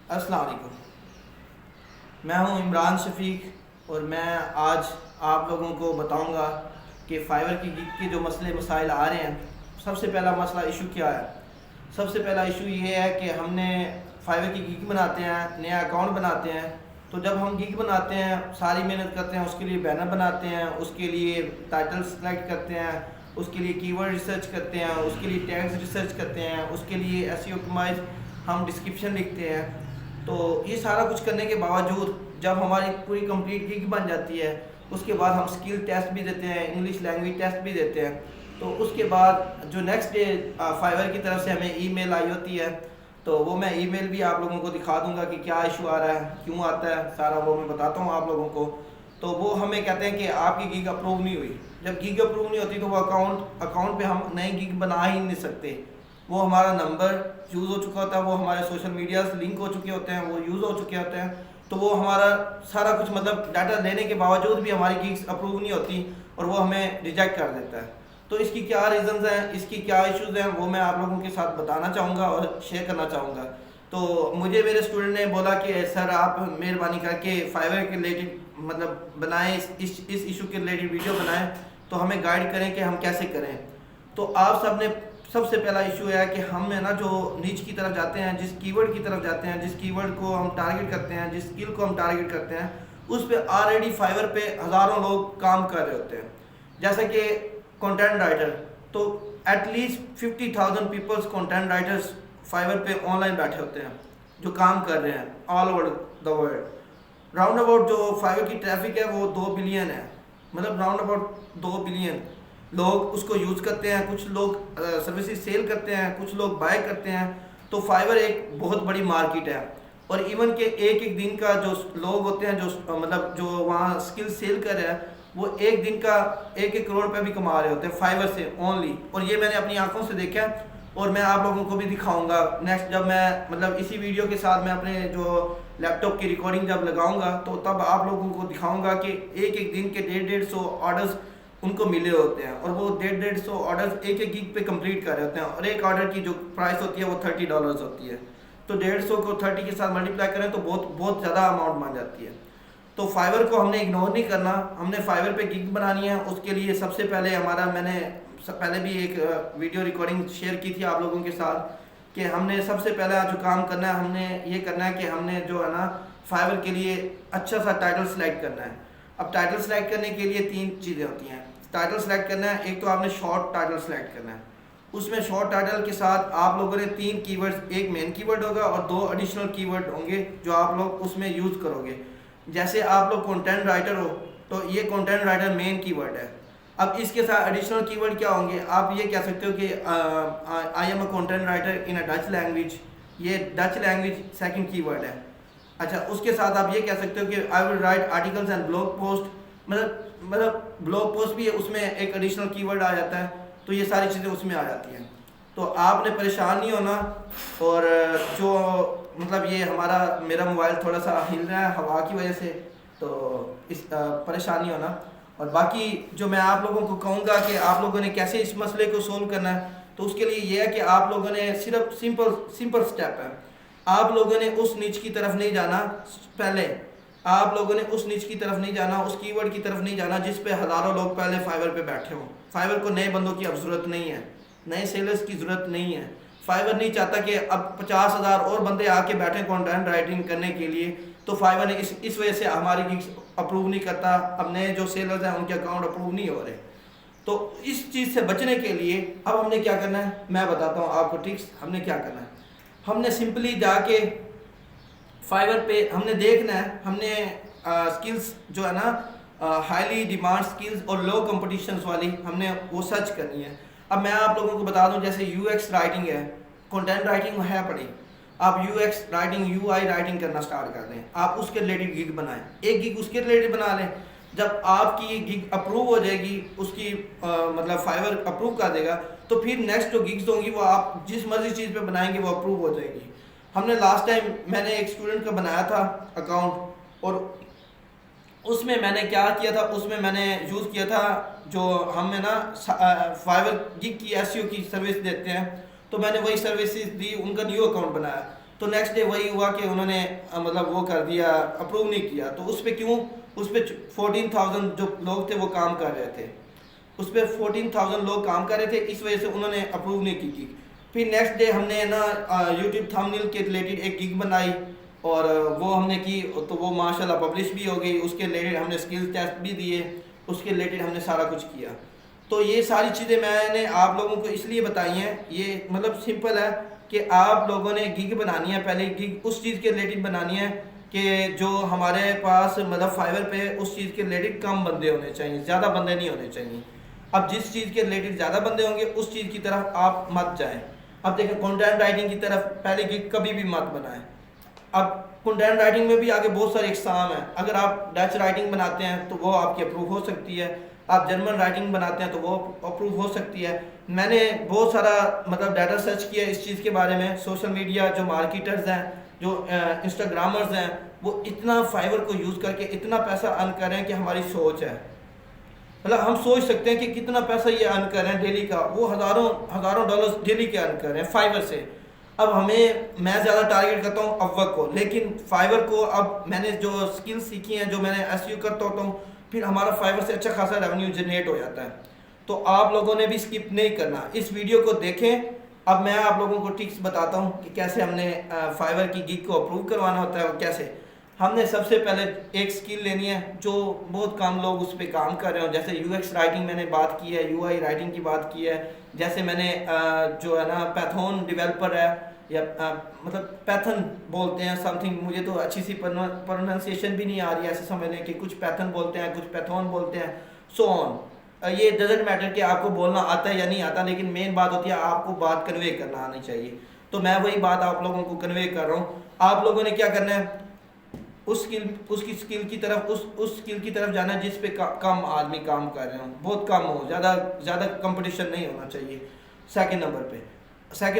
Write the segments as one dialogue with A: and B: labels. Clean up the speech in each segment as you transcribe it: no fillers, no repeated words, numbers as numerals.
A: अस्सलाम वालेकुम। मैं हूं इमरान शफीक और मैं आज आप लोगों को बताऊंगा कि फाइवर की गिग के जो मसले मसाइल आ रहे हैं। सबसे पहला मसला इशू क्या है? सबसे पहला इशू ये है कि हमने फाइवर की गिग बनाते हैं, नया अकाउंट बनाते हैं। तो जब हम गिग बनाते हैं, सारी मेहनत करते हैं, उसके लिए बैनर बनाते हैं, उसके लिए टाइटल सेलेक्ट करते हैं, उसके लिए कीवर्ड रिसर्च करते हैं, उसके लिए टैग्स रिसर्च करते हैं, उसके लिए एसईओ ऑप्टिमाइज हम डिस्क्रिप्शन लिखते हैं। तो ये सारा कुछ करने के बावजूद जब हमारी पूरी कंप्लीट गिग बन जाती है, उसके बाद हम स्किल टेस्ट भी देते हैं, इंग्लिश लैंग्वेज टेस्ट भी देते हैं। तो उसके बाद जो नेक्स्ट डे फाइवर की तरफ से हमें ईमेल आई होती है, तो वो मैं ईमेल भी आप लोगों को दिखा दूंगा कि क्या इशू आ रहा है, क्यों आता है, सारा वो मैं बताता हूँ आप लोगों को। तो वो हमें कहते हैं कि आपकी गिग अप्रूव नहीं हुई। जब गिग अप्रूव नहीं होती तो वो अकाउंट पे हम नई गिग बना ही नहीं सकते। वो हमारा नंबर यूज़ हो चुका होता है, वो हमारे सोशल मीडिया से लिंक हो चुके होते हैं, वो यूज़ हो चुके होते हैं। तो वो हमारा सारा कुछ मतलब डाटा लेने के बावजूद भी हमारी गिग्स अप्रूव नहीं होती और वो हमें रिजेक्ट कर देता है। तो इसकी क्या रीज़न्स हैं, इसकी क्या इश्यूज़ हैं, वो मैं आप लोगों के साथ बताना चाहूँगा और शेयर करना चाहूँगा। तो मुझे मेरे स्टूडेंट ने बोला कि सर आप मेहरबानी करके फाइवर के रिलेटेड मतलब बनाएं, इस इशू के रिलेटेड वीडियो बनाएं, तो हमें गाइड करें कि हम कैसे करें। तो आप सब ने सबसे पहला इशू है कि हम है ना जो नीच की तरफ जाते हैं, जिस कीवर्ड की तरफ जाते हैं, जिस कीवर्ड को हम टारगेट करते हैं, जिस स्किल को हम टारगेट करते हैं, उस पे ऑलरेडी फाइवर पे हज़ारों लोग काम कर रहे होते हैं। जैसे कि कंटेंट राइटर, तो at least 50,000 peoples content writers Fiverr पे ऑनलाइन बैठे होते हैं जो काम कर रहे हैं all over the world. Round about जो फाइवर की ट्रैफिक है वो 2 बिलियन है, मतलब राउंड अबाउट 2 बिलियन लोग उसको यूज़ करते हैं। कुछ लोग सर्विसेज सेल करते हैं, कुछ लोग बाय करते हैं। तो फाइवर एक बहुत बड़ी मार्केट है और इवन के एक एक दिन का जो लोग होते हैं, जो मतलब जो वहाँ स्किल सेल कर रहे हैं, वो एक दिन का 1-1 करोड़ रुपये भी कमा रहे होते हैं फाइवर से ओनली। और ये मैंने अपनी आंखों से देखा है और मैं आप लोगों को भी दिखाऊंगा नेक्स्ट, जब मैं मतलब इसी वीडियो के साथ मैं अपने जो लैपटॉप की रिकॉर्डिंग जब लगाऊंगा तो तब आप लोगों को दिखाऊंगा कि एक एक दिन के 150-150 ऑर्डर्स उनको मिले होते हैं और वो 150-150 ऑर्डर्स एक एक गिग पे कंप्लीट कर रहे होते हैं। और एक ऑर्डर की जो प्राइस होती है वो $30 होती है। तो 150 को 30 के साथ मल्टीप्लाई करें तो बहुत बहुत ज़्यादा अमाउंट बन जाती है। तो फाइवर को हमने इग्नोर नहीं करना, हमने फाइवर पे गिग बनानी है। उसके लिए सबसे पहले मैंने पहले भी एक वीडियो रिकॉर्डिंग शेयर की थी आप लोगों के साथ कि हमने सबसे पहला जो काम करना है, हमने ये करना है कि हमने जो है ना फाइवर के लिए अच्छा सा टाइटल सेलेक्ट करना है। अब टाइटल सेलेक्ट करने के लिए 3 चीज़ें होती हैं। टाइटल सेलेक्ट करना है, एक तो आपने शॉर्ट टाइटल सेलेक्ट करना है। उसमें शॉर्ट टाइटल के साथ आप लोगों ने 3 कीवर्ड्स, एक मेन कीवर्ड होगा और 2 एडिशनल कीवर्ड होंगे जो आप लोग उसमें यूज़ करोगे। जैसे आप लोग कंटेंट राइटर हो तो ये कंटेंट राइटर मेन कीवर्ड है। अब इसके साथ एडिशनल कीवर्ड क्या होंगे? आप ये कह सकते हो कि I am a content writer in a Dutch language, ये डच लैंग्वेज सेकंड कीवर्ड है। अच्छा, उसके साथ आप ये कह सकते हो कि I will right articles and blog post, मतलब ब्लॉग पोस्ट भी है, उसमें एक एडिशनल कीवर्ड आ जाता है। तो ये सारी चीज़ें उसमें आ जाती हैं। तो आपने परेशान नहीं होना। और जो मतलब ये मेरा मोबाइल थोड़ा सा हिल रहा है हवा की वजह से, तो इस परेशान नहीं होना। और बाकी जो मैं आप लोगों को कहूँगा कि आप लोगों ने कैसे इस मसले को सोल्व करना है, तो उसके लिए ये है कि आप लोगों ने सिर्फ सिंपल स्टेप है। आप लोगों ने उस नीच की तरफ नहीं जाना, पहले आप लोगों ने उस नीच की तरफ नहीं जाना, उस कीवर्ड की तरफ नहीं जाना जिस पे हज़ारों लोग पहले फाइवर पे बैठे हों। फाइवर को नए बंदों की अब ज़रूरत नहीं है, नए सेलर्स की ज़रूरत नहीं है। फाइवर नहीं चाहता कि अब 50,000 और बंदे आके बैठे कंटेंट राइटिंग करने के लिए। तो फाइवर ने इस वजह से हमारी गिग्स अप्रूव नहीं करता। अब नए जो सेलर्स हैं उनके अकाउंट अप्रूव नहीं हो रहे। तो इस चीज़ से बचने के लिए अब हमने क्या करना है, मैं बताता हूँ आपको टिप्स। हमने क्या करना है, हमने सिंपली जाके फाइवर पे हमने देखना है, हमने स्किल्स जो है ना हाईली डिमांड स्किल्स और लो कंपटीशंस वाली हमने वो सर्च करनी है। अब मैं आप लोगों को बता दूं, जैसे यूएक्स राइटिंग है, कंटेंट राइटिंग है पड़ी, आप यूएक्स राइटिंग यूआई राइटिंग करना स्टार्ट कर दें। आप उसके रिलेटेड गिग बनाएं, एक गिग उसके रिलेटेड बना लें। जब आपकी ये गिग अप्रूव हो जाएगी, उसकी मतलब फाइवर अप्रूव कर देगा, तो फिर नेक्स्ट जो गिग्स होंगी वो आप जिस मर्जी चीज़ पे बनाएंगे वो अप्रूव हो जाएगी। हमने लास्ट टाइम मैंने एक स्टूडेंट का बनाया था अकाउंट, और उसमें मैंने क्या किया था, उसमें मैंने यूज़ किया था जो हमें ना फाइवर गिग की एसईओ की सर्विस देते हैं, तो मैंने वही सर्विसेज दी, उनका न्यू अकाउंट बनाया। तो नेक्स्ट डे वही हुआ कि उन्होंने मतलब वो कर दिया, अप्रूव नहीं किया। तो उस पर क्यों, उस पर 14,000 जो लोग थे वो काम कर रहे थे, उस पर 14,000 लोग काम कर रहे थे, इस वजह से उन्होंने अप्रूव नहीं की गिग। फिर नेक्स्ट डे हमने ना यूट्यूब थंबनेल के रिलेटेड एक गिग बनाई और वो हमने की, तो वो माशाल्लाह पब्लिश भी हो गई। उसके रिलेटेड हमने स्किल टेस्ट भी दिए, उसके रिलेटेड हमने सारा कुछ किया। तो ये सारी चीज़ें मैंने आप लोगों को इसलिए बताई हैं, ये मतलब सिंपल है कि आप लोगों ने गिग बनानी है, पहले गिग उस चीज़ के रिलेटेड बनानी है कि जो हमारे पास मतलब फाइवर पे उस चीज़ के रिलेटेड कम बंदे होने चाहिए, ज़्यादा बंदे नहीं होने चाहिए। अब जिस चीज़ के रिलेटेड ज़्यादा बंदे होंगे उस चीज़ की तरफ आप मत जाएं। अब देखें कंटेंट राइटिंग की तरफ पहले गिग कभी भी मत बनाएं। अब कंटेंट राइटिंग में भी आगे बहुत सारे एग्जाम हैं। अगर आप डच राइटिंग बनाते हैं तो वो आपकी अप्रूव हो सकती है, आप जर्मन राइटिंग बनाते हैं तो वो अप्रूव हो सकती है। मैंने बहुत सारा मतलब डाटा सर्च किया इस चीज़ के बारे में। सोशल मीडिया जो मार्केटर्स हैं, जो इंस्टाग्रामर्स हैं, वो इतना फाइवर को यूज़ करके इतना पैसा अर्न कर रहे हैं कि हमारी सोच है, मतलब हम सोच सकते हैं कि कितना पैसा ये अर्न कर रहे हैं डेली का। वो हज़ारों डॉलर्स डेली के अर्न कर रहे हैं फाइवर से। अब मैं ज़्यादा टारगेट करता हूँ अपवर्क को, लेकिन फाइवर को अब मैंने जो स्किल सीखी हैं, जो मैंने एसईओ करता होता हूँ, फिर हमारा फाइवर से अच्छा खासा रेवेन्यू जनरेट हो जाता है। तो आप लोगों ने भी स्किप नहीं करना, इस वीडियो को देखें। अब मैं आप लोगों को टिप्स बताता हूँ कि कैसे हमने फाइवर की गिग को अप्रूव करवाना होता है। और कैसे हमने सबसे पहले एक स्किल लेनी है जो बहुत कम लोग उस पर काम कर रहे हो। जैसे यूएक्स राइटिंग मैंने बात की है, यूआई राइटिंग की बात की है। जैसे मैंने जो है ना पैथन डेवलपर है, या मतलब पैथन बोलते हैं समथिंग, मुझे तो अच्छी सी प्रोनाउंसिएशन भी नहीं आ रही है, ऐसे समझ लें कि कुछ पैथन बोलते हैं, कुछ पैथन बोलते हैं, सो ऑन। ये डजेंट मैटर कि आपको बोलना आता है या नहीं आता, लेकिन मेन बात होती है आपको बात कन्वे करना आनी चाहिए। तो मैं वही बात आप लोगों को कन्वे कर रहा हूँ। आप लोगों ने क्या करना है, उसकी स्किल की तरफ उस स्किल की तरफ जाना है जिस पे कम आदमी काम कर रहे हो, बहुत कम हो, ज़्यादा कंपटीशन नहीं होना चाहिए। सेकंड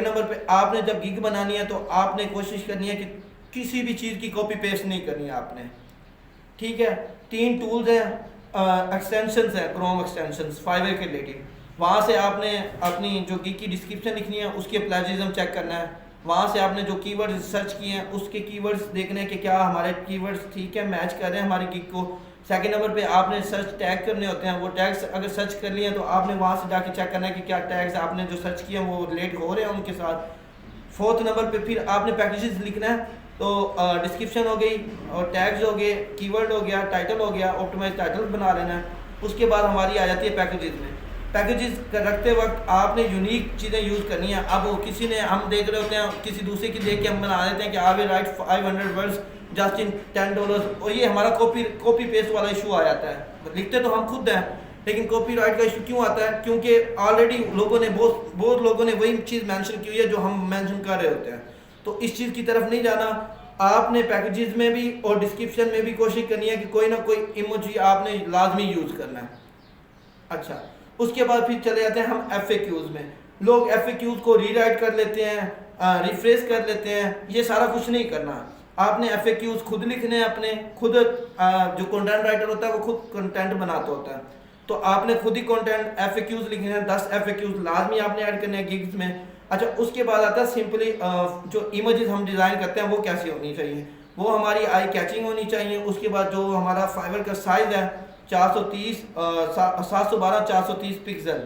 A: नंबर पे आपने जब गिग बनानी है तो आपने कोशिश करनी है कि किसी भी चीज़ की कॉपी पेस्ट नहीं करनी है आपने, ठीक है। 3 टूल्स हैं, एक्सटेंशंस हैं, क्रोम एक्सटेंशंस फाइवर के रिलेटेड। वहाँ से आपने अपनी जो गिग की डिस्क्रिप्शन लिखनी है, उसके प्लेजरिज्म चेक करना है। वहाँ से आपने जो कीवर्ड्स सर्च किए हैं उसके कीवर्ड्स देखने हैं कि क्या हमारे कीवर्ड्स ठीक है, मैच कर रहे हैं हमारी गिग को। सेकंड नंबर पे आपने सर्च टैग करने होते हैं। वो टैग्स अगर सर्च कर लिए हैं तो आपने वहाँ से जाके चेक करना है कि क्या टैग्स आपने जो सर्च किए हैं वो रिलेट हो रहे हैं उनके साथ। फोर्थ नंबर पे फिर आपने पैकेजेस लिखना है। तो डिस्क्रिप्शन हो गई और टैग्स हो गए, कीवर्ड हो गया, टाइटल हो गया, ऑप्टिमाइज टाइटल बना लेना है। उसके बाद हमारी आ जाती है पैकेजेस में। पैकेजेस रखते वक्त आपने यूनिक चीज़ें यूज़ करनी है। अब किसी ने, हम देख रहे होते हैं किसी दूसरे की देख के हम बना देते हैं कि I will right 500 words just in $10, और ये हमारा कॉपी पेस्ट वाला इशू आ जाता है। लिखते तो हम खुद हैं, लेकिन कॉपीराइट का इशू क्यों आता है? क्योंकि ऑलरेडी लोगों ने बहुत लोगों ने वही चीज़ मेंशन की हुई है जो हम मेंशन कर रहे होते हैं। तो इस चीज़ की तरफ नहीं जाना। आपने पैकेजेस में भी और डिस्क्रिप्शन में भी कोशिश करनी है कि कोई ना कोई इमोजी आपने लाजमी यूज़ करना है। अच्छा, उसके बाद फिर चले जाते हैं हम FAQs में। लोग FAQs को रीराइट कर लेते हैं, रिफ्रेश कर लेते हैं। ये सारा कुछ नहीं करना। आपने FAQs खुद लिखने हैं अपने, खुद जो कंटेंट राइटर होता है वो खुद कंटेंट बनाता होता है। तो आपने खुद ही कंटेंट FAQs लिखने हैं। 10 FAQs लाजमी आपने ऐड करने हैं गिग्स में। अच्छा, उसके बाद आता है सिंपली जो इमेजेस हम डिज़ाइन करते हैं वो कैसी होनी चाहिए, वो हमारी आई कैचिंग होनी चाहिए। उसके बाद जो हमारा फाइबर का साइज़ है 712 430 पिक्सल,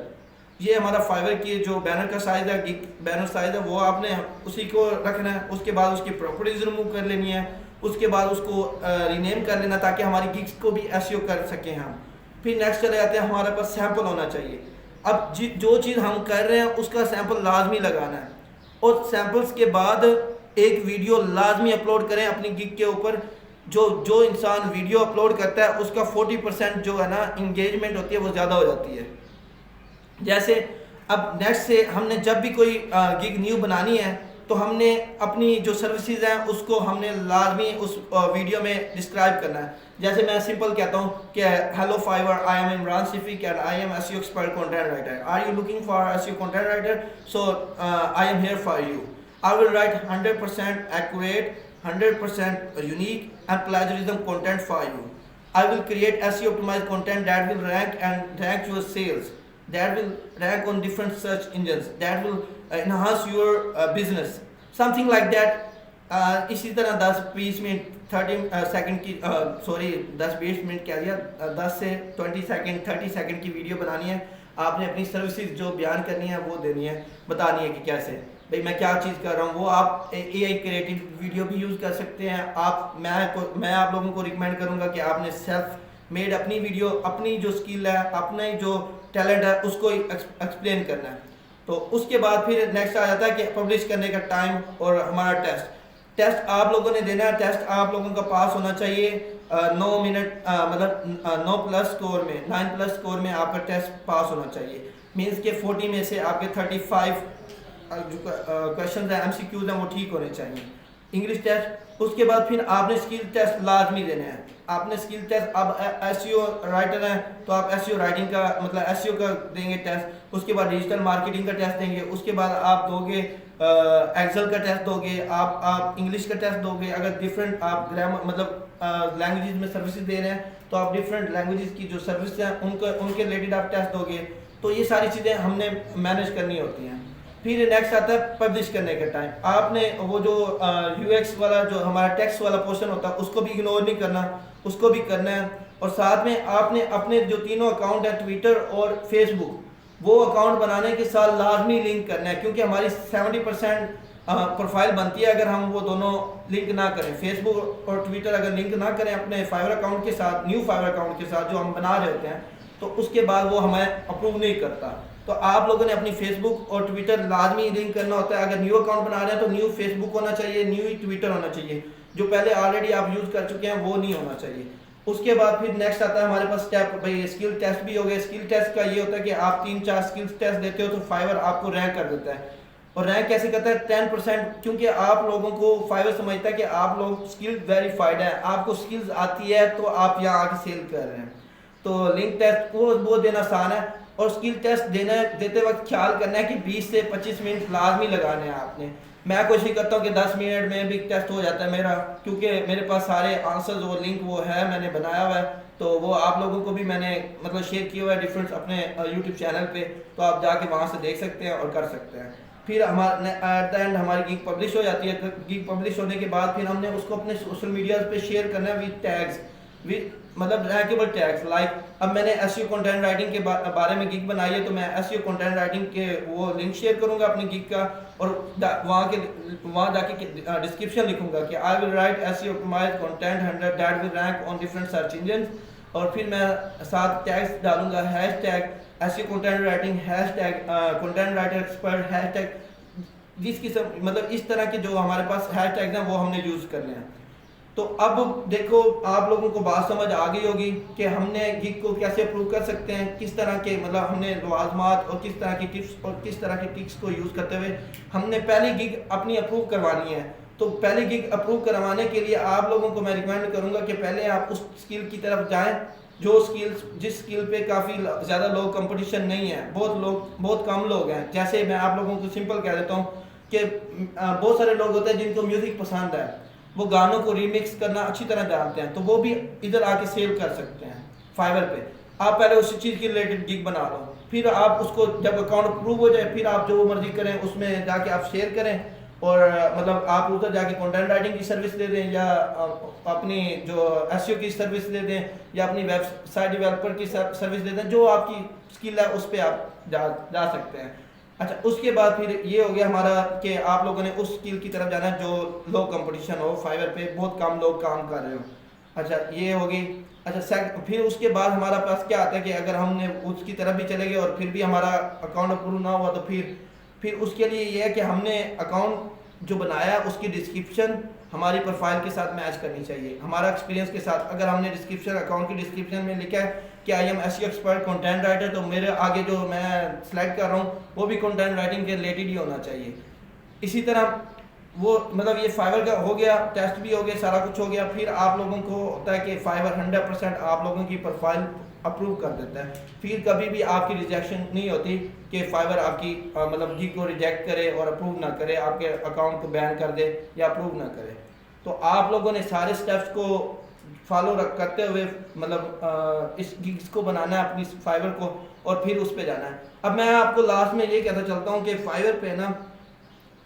A: ये हमारा फाइबर की जो बैनर का साइज़ है, गिग बैनर साइज़ है, वो आपने उसी को रखना है। उसके बाद उसकी प्रॉपर्टीज रिमूव कर लेनी है। उसके बाद उसको रीनेम कर लेना ताकि हमारी गिग्स को भी एसईओ कर सकें हम। फिर नेक्स्ट चले जाते हैं, हमारे पास सैंपल होना चाहिए। अब जो चीज़ हम कर रहे हैं उसका सैंपल लाजमी लगाना है, और सैंपल्स के बाद एक वीडियो लाजमी अपलोड करें अपनी गिग के ऊपर। जो इंसान वीडियो अपलोड करता है उसका 40% जो है ना इंगेजमेंट होती है वो ज़्यादा हो जाती है। जैसे अब नेक्स्ट से हमने जब भी कोई गिग न्यू बनानी है तो हमने अपनी जो सर्विसेज हैं उसको हमने लाजमी उस वीडियो में डिस्क्राइब करना है। जैसे मैं सिंपल कहता हूँ कि hello Fiverr, I am Imran Shafiq and I am SEO expert content writer. Are you looking for SEO content writer? So I am here for you. I will write 100% accurate, 100% unique and plagiarism content for you. I will create SEO optimized content that will rank your sales, that will rank on different search engines, that will enhance your business, something like that. इसी तरह 10-20 minute 30 second की 10-20 minute कह दिया, 10 से 20 second 30 second की video बनानी है। आपने अपनी सर्विसेज जो बयान करनी है वो देनी है, बतानी है कि कैसे भाई मैं क्या चीज़ कर रहा हूँ। वो आप AI क्रिएटिव वीडियो भी यूज़ कर सकते हैं। मैं आप लोगों को रिकमेंड करूँगा कि आपने सेल्फ मेड अपनी वीडियो, अपनी जो स्किल है, अपने जो टैलेंट है उसको एक्सप्लेन करना है। तो उसके बाद फिर नेक्स्ट आ जाता है कि पब्लिश करने का टाइम और हमारा टेस्ट आप लोगों ने देना है। टेस्ट आप लोगों का पास होना चाहिए 9 मिनट, मतलब 9+ स्कोर में, 9+ स्कोर में आपका टेस्ट पास होना चाहिए। मीन्स के 40 में से आपके 35 जो क्वेश्चन है, MCQs हैं, वो ठीक होने चाहिए। इंग्लिश टेस्ट, उसके बाद फिर आपने स्किल टेस्ट लाजमी देने हैं। आपने स्किल टेस्ट, अब SEO राइटर हैं तो आप SEO राइटिंग का मतलब SEO का देंगे टेस्ट। उसके बाद डिजिटल मार्केटिंग का टेस्ट देंगे। उसके बाद आप दोगे एक्सेल का टेस्ट दोगे, आप इंग्लिश का टेस्ट दोगे। अगर डिफरेंट आप ग्रामर मतलब लैंग्वेजेस में सर्विसेज दे रहे हैं तो आप डिफरेंट लैंग्वेजेस की जो सर्विस हैं उनके रिलेटेड आप टेस्ट दोगे। तो ये सारी चीज़ें हमने मैनेज करनी होती हैं। फिर नेक्स्ट आता है पब्लिश करने का टाइम। आपने वो जो UX वाला जो हमारा टेक्स्ट वाला पोर्शन होता है उसको भी इग्नोर नहीं करना, उसको भी करना है। और साथ में आपने अपने जो तीनों अकाउंट है, ट्विटर और फेसबुक, वो अकाउंट बनाने के साथ लाजमी लिंक करना है, क्योंकि हमारी 70% प्रोफाइल बनती है अगर हम वो दोनों लिंक ना करें। फेसबुक और ट्विटर अगर लिंक ना करें अपने फाइवर अकाउंट के साथ, न्यू फाइवर अकाउंट के साथ जो हम बना रहे होते हैं, तो उसके बाद वो हमें अप्रूव नहीं करता। तो आप लोगों ने अपनी फेसबुक और ट्विटर लाजमी लिंक करना होता है। अगर न्यू अकाउंट बना रहे हैं तो न्यू फेसबुक होना चाहिए, न्यू ही ट्विटर होना चाहिए। जो पहले ऑलरेडी आप यूज़ कर चुके हैं वो नहीं होना चाहिए। उसके बाद फिर नेक्स्ट आता है हमारे पास स्टेप, भाई स्किल टेस्ट भी हो गए। स्किल टेस्ट का ये होता है कि आप 3-4 स्किल्स टेस्ट देते हो तो फाइवर आपको रैंक कर देता है। और रैंक कैसे करता है? 10%, क्योंकि आप लोगों को फाइवर समझता है कि आप लोग स्किल वेरीफाइड है, आपको स्किल्स आती है तो आप यहाँ आके सेल कर रहे हैं। तो लिंक टेस्ट वो देना आसान है। और स्किल टेस्ट देते वक्त ख्याल करना है कि 20 से 25 मिनट लाजमी लगाने हैं आपने। मैं कोशिश करता हूँ कि 10 मिनट में भी टेस्ट हो जाता है मेरा, क्योंकि मेरे पास सारे आंसर्स और लिंक वो है, मैंने बनाया हुआ है। तो वो आप लोगों को भी मैंने मतलब शेयर किया हुआ है डिफरेंट अपने यूट्यूब चैनल पे, तो आप जाके वहाँ से देख सकते हैं और कर सकते हैं। फिर हमारे एट द एंड हमारी गिग पब्लिश हो जाती है। गिग पब्लिश होने के बाद फिर हमने उसको अपने सोशल मीडिया पे शेयर करना है विद टैग्स, विद मतलब रैंकेबल टैग्स। लाइक अब मैंने SEO कंटेंट राइटिंग के बारे में गिग बनाई है, तो मैं SEO कंटेंट राइटिंग के वो लिंक शेयर करूंगा अपनी गिग का, और वहाँ जाके डिस्क्रिप्शन लिखूंगा कि I will write SEO optimized content 100 that will rank on different search engine. और फिर मैं साथ टैग्स डालूंगा, hashtag SEO content writing, hashtag content writer expert, hashtag जिस किस्म मतलब इस तरह के जो हमारे पास हैशटैग्स हैं वो हमने यूज़ करने हैं। तो अब देखो आप लोगों को बात समझ आ गई होगी कि हमने गिग को कैसे अप्रूव कर सकते हैं, किस तरह के मतलब हमने लवाजमात और किस तरह की टिप्स और किस तरह की ट्रिक्स को यूज़ करते हुए हमने पहली गिग अपनी अप्रूव करवानी है। तो पहली गिग अप्रूव करवाने के लिए आप लोगों को मैं रिकमेंड करूंगा कि पहले आप उस स्किल की तरफ जाएं जो जिस स्किल पे काफ़ी ज़्यादा लोग कंपटीशन नहीं है, बहुत कम लोग हैं। जैसे मैं आप लोगों को सिंपल कह देता हूँ कि बहुत सारे लोग होते हैं जिनको म्यूज़िक पसंद है, वो गानों को रीमिक्स करना अच्छी तरह जानते हैं, तो वो भी इधर आके सेल कर सकते हैं फाइवर पे। आप पहले उस चीज़ के रिलेटेड गिग बना लो, फिर आप उसको जब अकाउंट अप्रूव हो जाए फिर आप जो मर्जी करें उसमें जाके आप शेयर करें। और मतलब आप उधर जाके कंटेंट राइटिंग की सर्विस दे दें, या अपनी जो SEO की सर्विस दे दें, या अपनी वेबसाइट डेवलपर की सर्विस दे दें। जो आपकी स्किल है उस पर आप जा सकते हैं। अच्छा, उसके बाद फिर ये हो गया हमारा कि आप लोगों ने उस स्किल की तरफ जाना है जो लो कंपटीशन हो, फाइवर पे बहुत कम लोग काम कर रहे हो। अच्छा, ये होगी। अच्छा, फिर उसके बाद हमारा पास क्या आता है कि अगर हमने उसकी तरफ भी चले गए और फिर भी हमारा अकाउंट अप्रूव ना हुआ, तो फिर उसके लिए ये है कि हमने अकाउंट जो बनाया उसकी डिस्क्रिप्शन हमारी प्रोफाइल के साथ मैच करनी चाहिए, हमारा एक्सपीरियंस के साथ। अगर हमने डिस्क्रिप्शन अकाउंट की डिस्क्रिप्शन में लिखा है कि I am SEO expert content writer, तो मेरे आगे जो मैं सेलेक्ट कर रहा हूँ वो भी कंटेंट राइटिंग के रिलेटेड ही होना चाहिए। इसी तरह वो मतलब ये फाइवर का हो गया, टेस्ट भी हो गया, सारा कुछ हो गया। फिर आप लोगों को होता है कि फाइवर 100% आप लोगों की प्रोफाइल अप्रूव कर देता है। फिर कभी भी आपकी रिजेक्शन नहीं होती कि फाइवर आपकी मतलब गिग को रिजेक्ट करे और अप्रूव ना करे, आपके अकाउंट को बैन कर दे या अप्रूव ना करे। तो आप लोगों ने सारे स्टेप्स को फॉलो करते हुए मतलब इस गिग्स को बनाना है अपनी फाइवर को, और फिर उस पर जाना है। अब मैं आपको लास्ट में ये कहता चलता हूँ कि फाइवर पे ना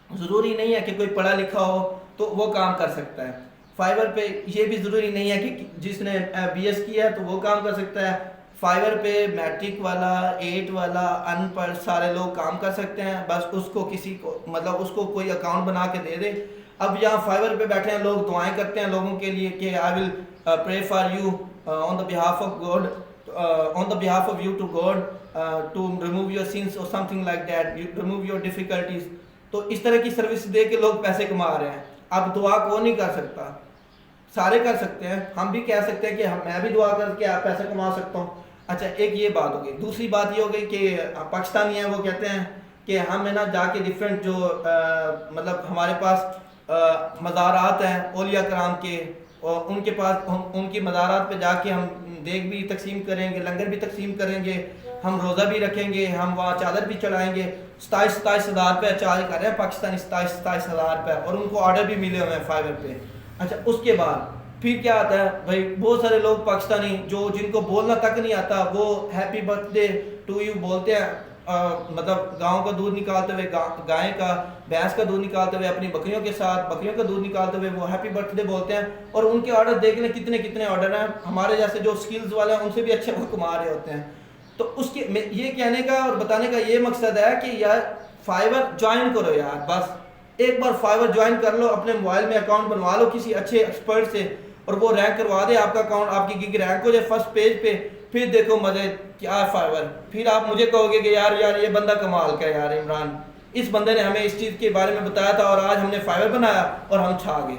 A: ज़रूरी नहीं है कि कोई पढ़ा लिखा हो तो वो काम कर सकता है। फाइवर पे ये भी ज़रूरी नहीं है कि जिसने BS किया है तो वो काम कर सकता है। फाइवर पे मैट्रिक वाला, 8 वाला, अनपढ़ सारे लोग काम कर सकते हैं, बस उसको किसी को मतलब उसको कोई अकाउंट बना के दे दे। अब यहाँ फाइवर पे बैठे हैं लोग, दुआएं करते हैं लोगों के लिए कि I will pray for you on the behalf of God, on the behalf of you to God to remove your sins और something like that, remove your difficulties. तो इस तरह की सर्विस दे के लोग पैसे कमा रहे हैं। अब दुआ कौन नहीं कर सकता, सारे कर सकते हैं। हम भी कह सकते हैं कि मैं भी दुआ करके आप पैसे कमा सकता हूँ। अच्छा, एक ये बात हो गई। दूसरी बात ये हो गई कि पाकिस्तानी हैं वो कहते हैं कि हम है ना जाके डिफरेंट जो मतलब हमारे पास मज़ारात हैं औलिया कराम के, और उनके पास उनकी मज़ारात पे जाके हम देग भी तकसीम करेंगे, लंगर भी तकसीम करेंगे, हम रोज़ा भी रखेंगे, हम वहाँ चादर भी चढ़ाएंगे। 27 हज़ार रुपये चार्ज कर रहे हैं पाकिस्तानी, 27 हज़ार रुपये, और उनको ऑर्डर भी मिले हुए हैं फाइवर पे। अच्छा, उसके बाद फिर क्या आता है भाई, बहुत सारे लोग पाकिस्तानी जो जिनको बोलना तक नहीं आता वो हैप्पी बर्थडे टू यू बोलते हैं। मतलब गांव का दूध निकालते हुए, गाय का, भैंस का दूध निकालते हुए, अपनी बकरियों के साथ बकरियों का दूध निकालते हुए वो हैप्पी बर्थडे बोलते हैं। और उनके ऑर्डर देख लें कितने कितने ऑर्डर हैं। हमारे जैसे जो स्किल्स वाले हैं उनसे भी अच्छे वो कमा रहे होते हैं। तो उसके ये कहने का और बताने का ये मकसद है कि यार फाइवर ज्वाइन करो यार, बस एक बार फाइवर ज्वाइन कर लो, अपने मोबाइल में अकाउंट बनवा लो किसी अच्छे एक्सपर्ट से, और वो रैंक करवा दे आपका अकाउंट, आपकी गिग रैंक हो जाए फर्स्ट पेज पे। फिर देखो मजे क्या फाइवर। फिर आप मुझे कहोगे कि यार ये बंदा कमाल का है यार, इमरान इस बंदे ने हमें इस चीज़ के बारे में बताया था और आज हमने फाइवर बनाया और हम छा गए।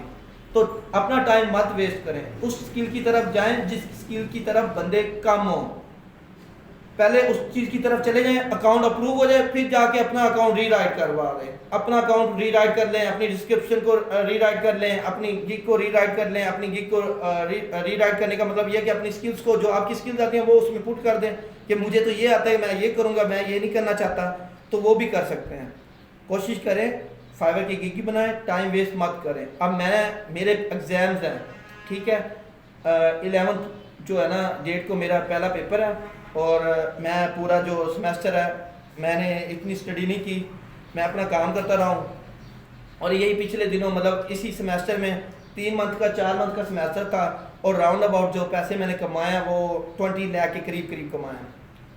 A: तो अपना टाइम मत वेस्ट करें, उस स्किल की तरफ जाएं जिस स्किल की तरफ बंदे कम हो। पहले उस चीज़ की तरफ चले जाएं, अकाउंट अप्रूव हो जाए, फिर जाके अपना अकाउंट रीराइट करवा लें, अपना अकाउंट रीराइट कर लें, अपनी डिस्क्रिप्शन को रीराइट कर लें, अपनी गिग को रीराइट कर लें। अपनी गिग को रीराइट करने का मतलब यह कि अपनी स्किल्स को, जो आपकी स्किल्स आती हैं वो उसमें पुट कर दें कि मुझे तो ये आता है, मैं ये करूँगा, मैं ये नहीं करना चाहता, तो वो भी कर सकते हैं। कोशिश करें फाइवर की गिग बनाएं, टाइम वेस्ट मत करें। अब मेरे एग्ज़ाम्स हैं, ठीक है, 11th जो है ना डेट को मेरा पहला पेपर है, और मैं पूरा जो सेमेस्टर है मैंने इतनी स्टडी नहीं की, मैं अपना काम करता रहा हूँ। और यही पिछले दिनों मतलब इसी सेमेस्टर में 3 मंथ का 4 मंथ का सेमेस्टर था, और राउंड अबाउट जो पैसे मैंने कमाया वो 20 लाख के करीब कमाया।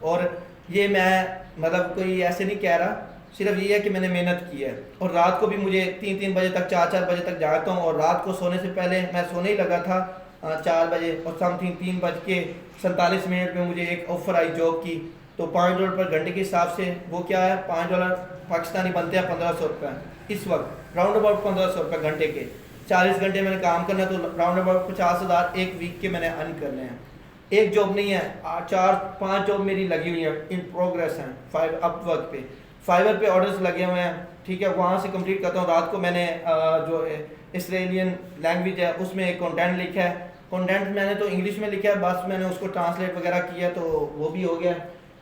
A: और ये मैं मतलब कोई ऐसे नहीं कह रहा, सिर्फ ये है कि मैंने मेहनत की है। और रात को भी मुझे 3 बजे तक 4 बजे तक जागता हूँ, और रात को सोने से पहले मैं सोने ही लगा था 4 बजे, और समथिंग 3:47 में मुझे एक ऑफ़र आई जॉब की। तो $5 पर घंटे के हिसाब से वो क्या है, $5 पाकिस्तानी बनते हैं 1500 रुपये इस वक्त, राउंड अबाउट 1500 रुपये घंटे के। 40 घंटे मैंने काम करना है, तो राउंड अबाउट 50,000 एक वीक के मैंने अर्न करने हैं। एक जॉब नहीं है, 4-5 जॉब मेरी लगी हुई है, इन प्रोग्रेस हैं। अपवर्क पे, फाइवर पे ऑर्डर्स लगे हुए हैं, ठीक है, वहाँ से कंप्लीट करता हूँ। रात को मैंने जो इसराइलियन लैंग्वेज है उसमें एक कंटेंट लिखा है, कंटेंट मैंने तो इंग्लिश में लिखा है, बस मैंने उसको ट्रांसलेट वगैरह किया तो वो भी हो गया।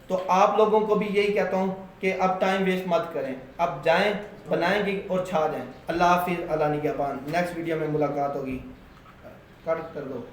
A: तो आप लोगों को भी यही कहता हूँ कि अब टाइम वेस्ट मत करें, अब जाएं, बनाएंगे और छा जाएं। अल्लाह हाफिज़, अल्लाह निगहबान। नेक्स्ट वीडियो में मुलाकात होगी, कट कर दो।